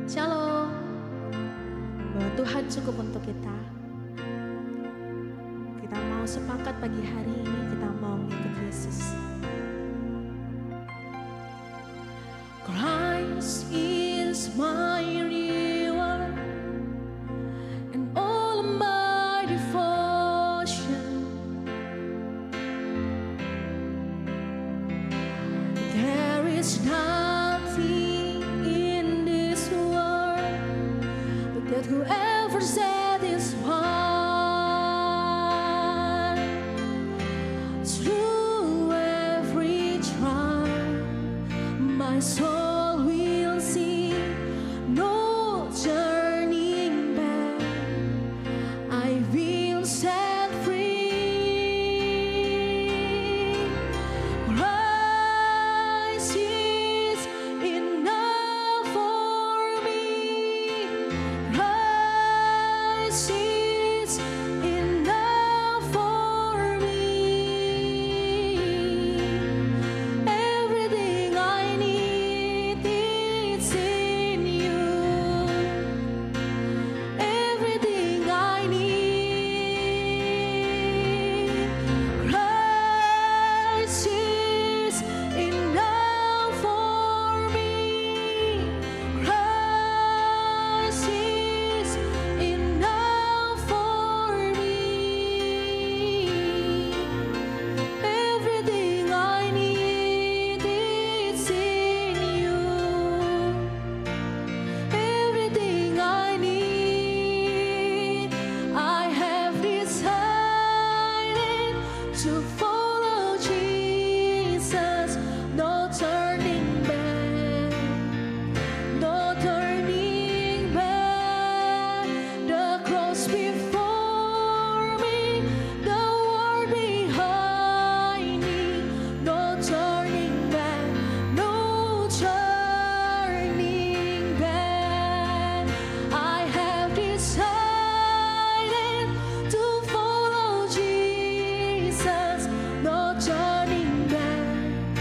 Shalom. Bahwa Tuhan cukup untuk kita. Kita mau sepakat pagi hari ini, kita mau mengikut Yesus. Christ is my reward and all my devotion. There is nothing in this world that will ever satisfy. Through every trial, my soul will see no turning back. I will set free. Christ is enough for me. Christ is enough for me. Everything I need is in you. Everything I need. Christ is enough for me. Christ is enough for me. Everything I need is in you. Everything I need, I have decided to follow Jesus. No turning back, no turning back. The cross before me, the world behind me. No turning back, no turning back. I have decided to follow Jesus. No turning back,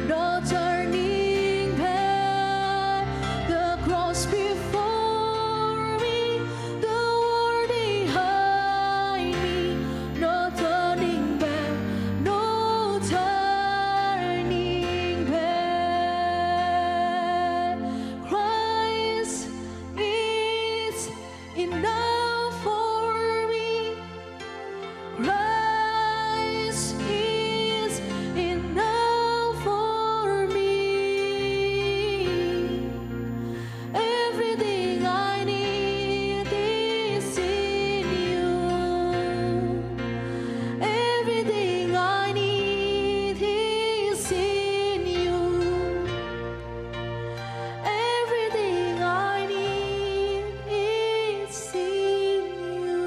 no turning back. The cross before me, the world behind me. No turning back, no turning back. Christ is enough for me. Christ is enough for me. Everything I need is in you. Everything I need is in you. Everything I need is in you.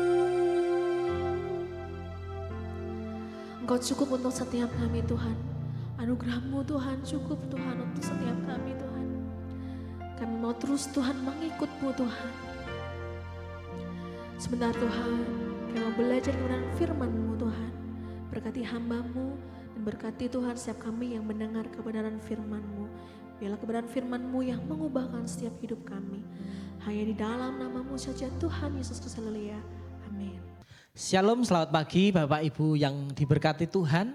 Engkau cukup untuk setiap kami Tuhan. Anugerah-Mu Tuhan cukup Tuhan untuk setiap kami Tuhan. Kami mau terus Tuhan mengikut-Mu Tuhan. Sebentar Tuhan, kami mau belajar kebenaran firman-Mu Tuhan. Berkati hamba-Mu dan berkati Tuhan setiap kami yang mendengar kebenaran firman-Mu. Biarlah kebenaran firman-Mu yang mengubahkan setiap hidup kami. Hanya di dalam nama-Mu saja Tuhan Yesus Kristus. Haleluya. Amin. Shalom, selamat pagi Bapak Ibu yang diberkati Tuhan.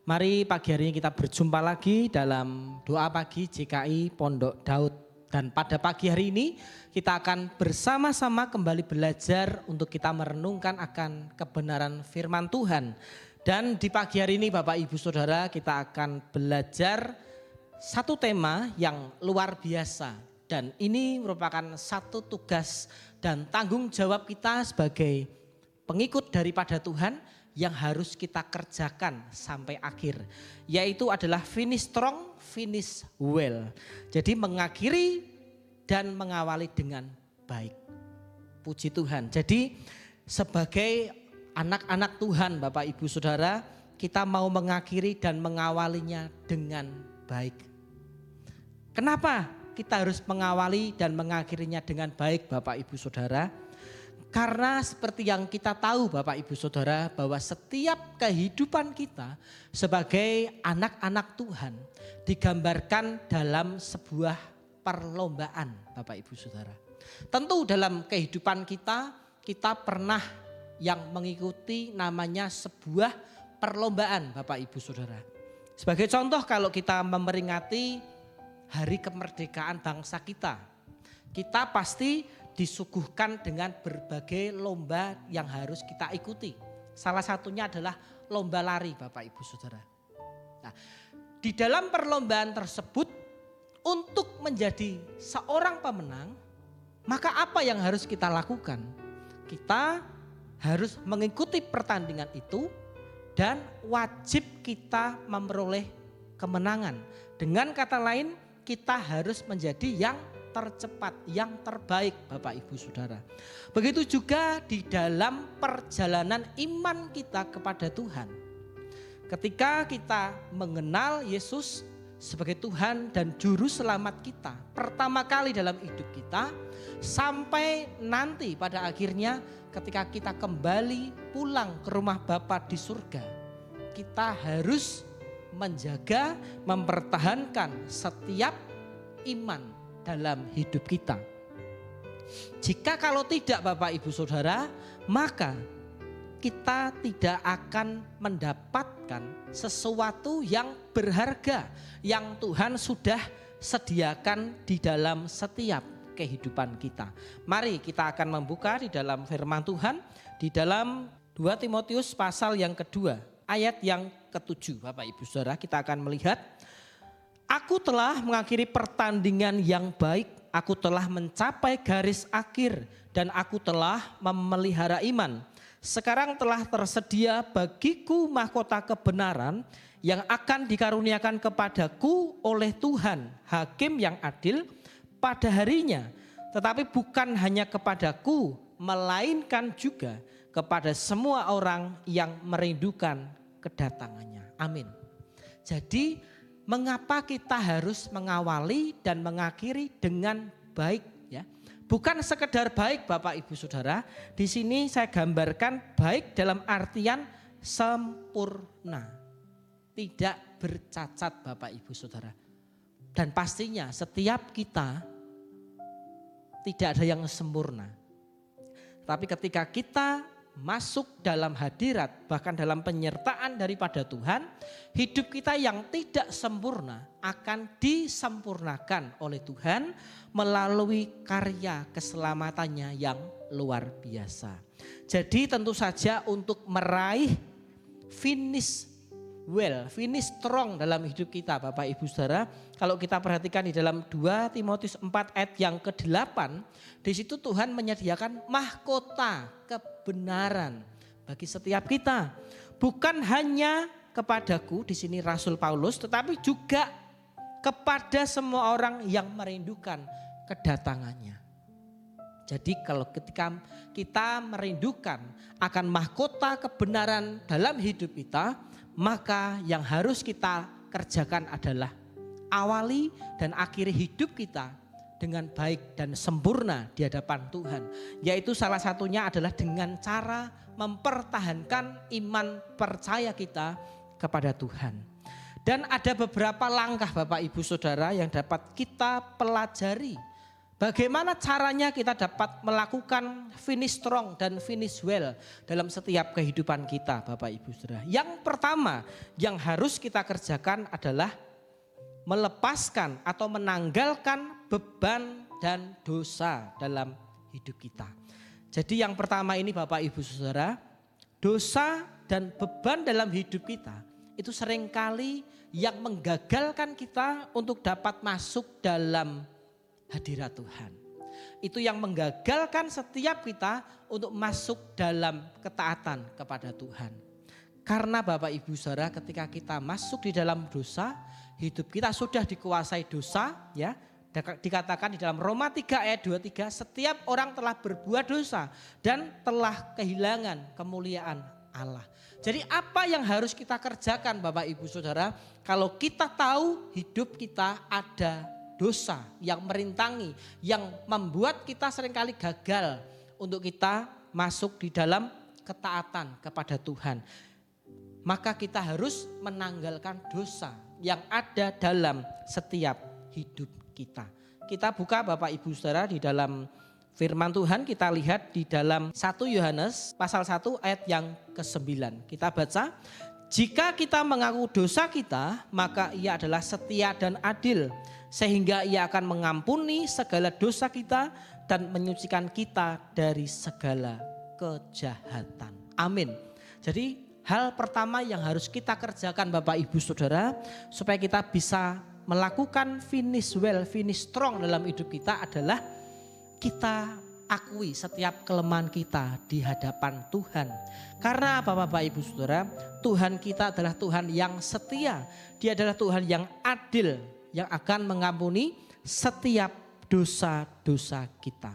Mari pagi hari ini kita berjumpa lagi dalam doa pagi JKI Pondok Daud. Dan pada pagi hari ini kita akan bersama-sama kembali belajar untuk kita merenungkan akan kebenaran firman Tuhan. Dan di pagi hari ini Bapak Ibu Saudara kita akan belajar satu tema yang luar biasa. Dan ini merupakan satu tugas dan tanggung jawab kita sebagai pengikut daripada Tuhan yang harus kita kerjakan sampai akhir. Yaitu adalah finish strong, finish well. Jadi mengakhiri dan mengawali dengan baik. Puji Tuhan. Jadi sebagai anak-anak Tuhan Bapak Ibu Saudara, kita mau mengakhiri dan mengawalinya dengan baik. Kenapa kita harus mengawali dan mengakhirinya dengan baik Bapak Ibu Saudara? Karena seperti yang kita tahu Bapak Ibu Saudara bahwa setiap kehidupan kita sebagai anak-anak Tuhan digambarkan dalam sebuah perlombaan Bapak Ibu Saudara. Tentu dalam kehidupan kita pernah yang mengikuti namanya sebuah perlombaan Bapak Ibu Saudara. Sebagai contoh kalau kita memperingati hari kemerdekaan bangsa kita pasti disuguhkan dengan berbagai lomba yang harus kita ikuti. Salah satunya adalah lomba lari Bapak Ibu Saudara. Nah, di dalam perlombaan tersebut untuk menjadi seorang pemenang, maka apa yang harus kita lakukan? Kita harus mengikuti pertandingan itu dan wajib kita memperoleh kemenangan. Dengan kata lain, kita harus menjadi yang tercepat, yang terbaik Bapak Ibu Saudara. Begitu juga di dalam perjalanan iman kita kepada Tuhan. Ketika kita mengenal Yesus sebagai Tuhan dan Juru Selamat kita pertama kali dalam hidup kita, sampai nanti pada akhirnya ketika kita kembali pulang ke rumah Bapa di surga, kita harus menjaga, mempertahankan setiap iman dalam hidup kita. Jika kalau tidak Bapak Ibu Saudara, maka kita tidak akan mendapatkan sesuatu yang berharga yang Tuhan sudah sediakan di dalam setiap kehidupan kita. Mari kita akan membuka di dalam firman Tuhan di dalam 2 Timotius pasal yang kedua ayat yang ke-7. Bapak Ibu Saudara, kita akan melihat, aku telah mengakhiri pertandingan yang baik, aku telah mencapai garis akhir dan aku telah memelihara iman. Sekarang telah tersedia bagiku mahkota kebenaran yang akan dikaruniakan kepadaku oleh Tuhan, Hakim yang adil pada harinya. Tetapi bukan hanya kepadaku, melainkan juga kepada semua orang yang merindukan kedatangannya. Amin. Jadi mengapa kita harus mengawali dan mengakhiri dengan baik, ya? Bukan sekedar baik Bapak Ibu Saudara, di sini saya gambarkan baik dalam artian sempurna. Tidak bercacat Bapak Ibu Saudara. Dan pastinya setiap kita tidak ada yang sempurna. Tapi ketika kita masuk dalam hadirat, bahkan dalam penyertaan daripada Tuhan, hidup kita yang tidak sempurna akan disempurnakan oleh Tuhan melalui karya keselamatannya yang luar biasa. Jadi tentu saja untuk meraih finish strong dalam hidup kita Bapak Ibu Saudara, kalau kita perhatikan di dalam 2 Timotius 4 ayat yang ke-8, di situ Tuhan menyediakan mahkota kebenaran bagi setiap kita. Bukan hanya kepadaku, di sini Rasul Paulus, tetapi juga kepada semua orang yang merindukan kedatangannya. Jadi kalau ketika kita merindukan akan mahkota kebenaran dalam hidup kita, maka yang harus kita kerjakan adalah awali dan akhiri hidup kita dengan baik dan sempurna di hadapan Tuhan. Yaitu salah satunya adalah dengan cara mempertahankan iman percaya kita kepada Tuhan. Dan ada beberapa langkah Bapak Ibu Saudara yang dapat kita pelajari. Bagaimana caranya kita dapat melakukan finish strong dan finish well dalam setiap kehidupan kita Bapak Ibu Saudara. Yang pertama yang harus kita kerjakan adalah melepaskan atau menanggalkan beban dan dosa dalam hidup kita. Jadi yang pertama ini Bapak Ibu Saudara, dosa dan beban dalam hidup kita itu seringkali yang menggagalkan kita untuk dapat masuk dalam hadirat Tuhan. Itu yang menggagalkan setiap kita untuk masuk dalam ketaatan kepada Tuhan. Karena Bapak Ibu Saudara, ketika kita masuk di dalam dosa, hidup kita sudah dikuasai dosa, ya. Dikatakan di dalam Roma 3 ayat 23, setiap orang telah berbuat dosa dan telah kehilangan kemuliaan Allah. Jadi apa yang harus kita kerjakan Bapak Ibu Saudara, kalau kita tahu hidup kita ada dosa yang merintangi, yang membuat kita seringkali gagal untuk kita masuk di dalam ketaatan kepada Tuhan. Maka kita harus menanggalkan dosa yang ada dalam setiap hidup kita. kita buka Bapak Ibu Saudara di dalam firman Tuhan, kita lihat di dalam 1 Yohanes pasal 1 ayat yang ke-9. Kita baca, jika kita mengaku dosa kita, maka Ia adalah setia dan adil, sehingga Ia akan mengampuni segala dosa kita dan menyucikan kita dari segala kejahatan. Amin. Jadi hal pertama yang harus kita kerjakan Bapak Ibu Saudara, supaya kita bisa melakukan finish well, finish strong dalam hidup kita adalah kita akui setiap kelemahan kita di hadapan Tuhan. Karena apa Bapak Ibu Saudara? Tuhan kita adalah Tuhan yang setia. Dia adalah Tuhan yang adil, yang akan mengampuni setiap dosa-dosa kita.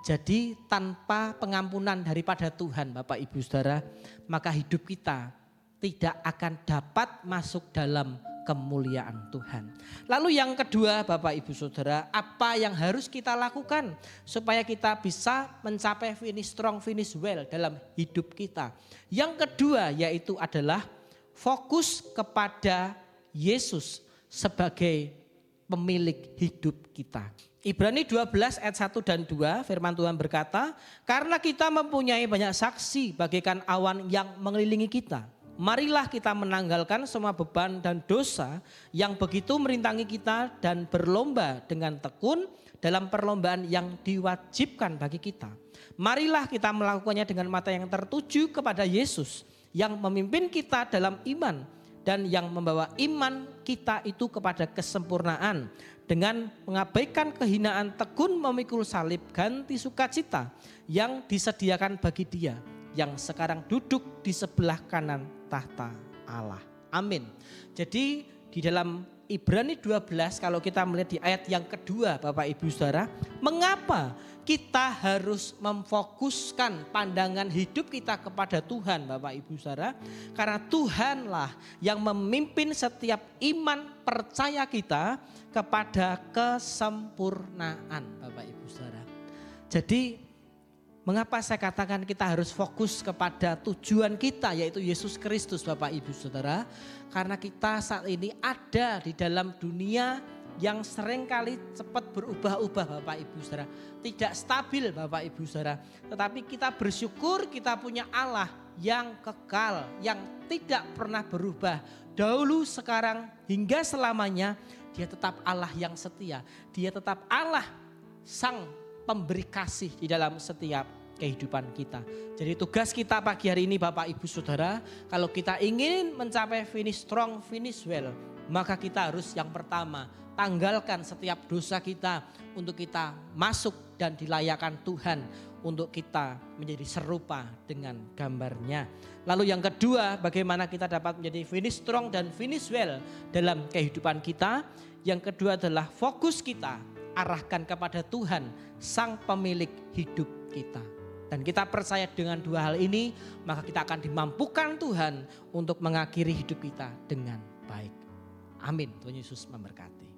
Jadi tanpa pengampunan daripada Tuhan Bapak Ibu Saudara, maka hidup kita tidak akan dapat masuk dalam kemuliaan Tuhan. Lalu yang kedua Bapak Ibu Saudara, apa yang harus kita lakukan supaya kita bisa mencapai finish strong, finish well dalam hidup kita. Yang kedua yaitu adalah fokus kepada Yesus sebagai pemilik hidup kita. Ibrani 12 ayat 1 dan 2 firman Tuhan berkata, karena kita mempunyai banyak saksi bagaikan awan yang mengelilingi kita. Marilah kita menanggalkan semua beban dan dosa yang begitu merintangi kita dan berlomba dengan tekun dalam perlombaan yang diwajibkan bagi kita. Marilah kita melakukannya dengan mata yang tertuju kepada Yesus yang memimpin kita dalam iman dan yang membawa iman kita itu kepada kesempurnaan dengan mengabaikan kehinaan tekun memikul salib ganti sukacita yang disediakan bagi Dia yang sekarang duduk di sebelah kanan tahta Allah. Amin. Jadi di dalam Ibrani 12 kalau kita melihat di ayat yang kedua Bapak Ibu Saudara, mengapa kita harus memfokuskan pandangan hidup kita kepada Tuhan Bapak Ibu Saudara? Karena Tuhanlah yang memimpin setiap iman percaya kita kepada kesempurnaan Bapak Ibu Saudara. Jadi mengapa saya katakan kita harus fokus kepada tujuan kita yaitu Yesus Kristus Bapak Ibu Saudara? Karena kita saat ini ada di dalam dunia yang seringkali cepat berubah-ubah Bapak Ibu Saudara. Tidak stabil Bapak Ibu Saudara. Tetapi kita bersyukur kita punya Allah yang kekal, yang tidak pernah berubah. Dahulu, sekarang, hingga selamanya Dia tetap Allah yang setia. Dia tetap Allah sang pemberi kasih di dalam setiap kehidupan kita. Jadi tugas kita pagi hari ini Bapak Ibu Saudara, kalau kita ingin mencapai finish strong, finish well, maka kita harus yang pertama tanggalkan setiap dosa kita untuk kita masuk dan dilayakkan Tuhan untuk kita menjadi serupa dengan gambarnya. Lalu yang kedua, bagaimana kita dapat menjadi finish strong dan finish well dalam kehidupan kita. Yang kedua adalah fokus kita arahkan kepada Tuhan, sang pemilik hidup kita. Dan kita percaya dengan dua hal ini, maka kita akan dimampukan Tuhan untuk mengakhiri hidup kita dengan baik. Amin. Tuhan Yesus memberkati.